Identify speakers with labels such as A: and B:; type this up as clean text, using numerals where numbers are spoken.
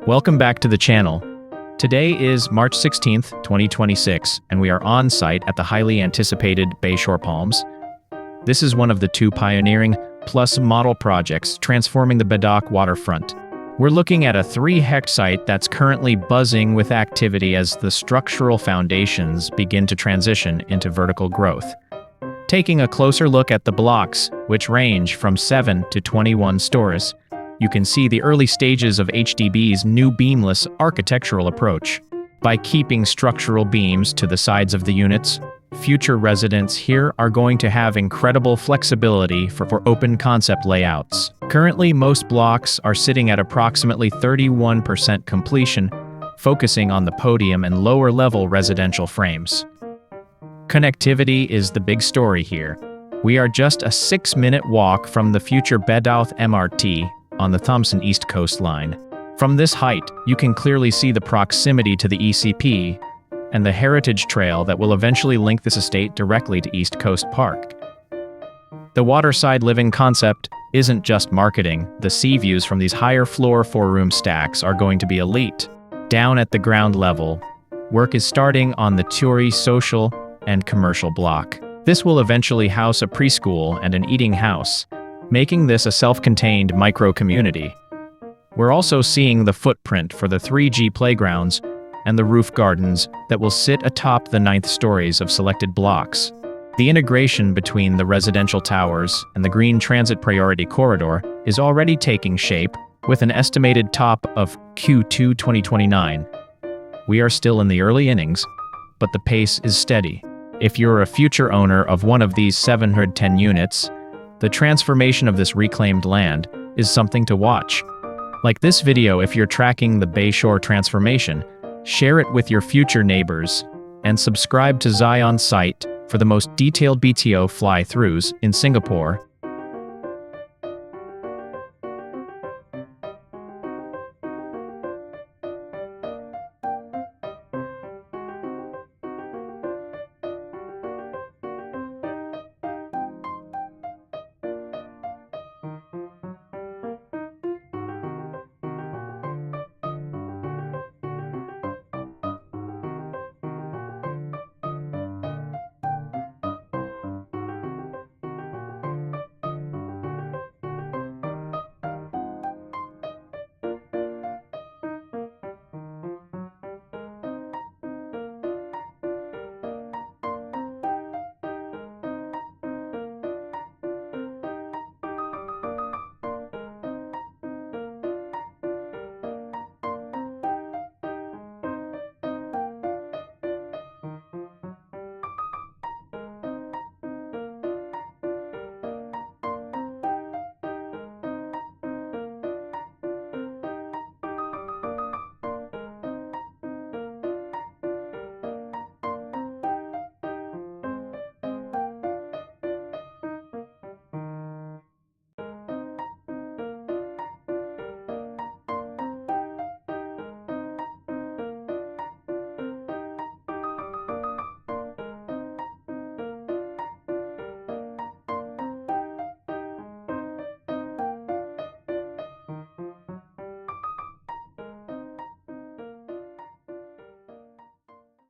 A: Welcome back to the channel. Today is March 16th, 2026, and we are on site at the highly anticipated Bayshore Palms. This is one of the two pioneering plus model projects transforming the Bedok waterfront. We're looking at a 3-hectare site that's currently buzzing with activity as the structural foundations begin to transition into vertical growth. Taking a closer look at the blocks, which range from 7 to 21 stories, you can see the early stages of HDB's new beamless architectural approach. By keeping structural beams to the sides of the units, future residents here are going to have incredible flexibility for open concept layouts. Currently, most blocks are sitting at approximately 31% completion, focusing on the podium and lower-level residential frames. Connectivity is the big story here. We are just a 6-minute walk from the future Bedok MRT on the Thompson East Coast Line. From this height, you can clearly see the proximity to the ECP and the heritage trail that will eventually link this estate directly to East Coast Park. The waterside living concept isn't just marketing. The sea views from these higher floor 4-room stacks are going to be elite. Down at the ground level, work is starting on the Turi social and commercial block. This will eventually house a preschool and an eating house, making this a self-contained micro-community. We're also seeing the footprint for the 3G playgrounds and the roof gardens that will sit atop the 9th stories of selected blocks. The integration between the residential towers and the green transit priority corridor is already taking shape, with an estimated top of Q2 2029. We are still in the early innings, but the pace is steady. If you're a future owner of one of these 710 units, the transformation of this reclaimed land is something to watch. Like this video if you're tracking the Bayshore transformation, share it with your future neighbors, and subscribe to Zion site for the most detailed BTO fly-throughs in Singapore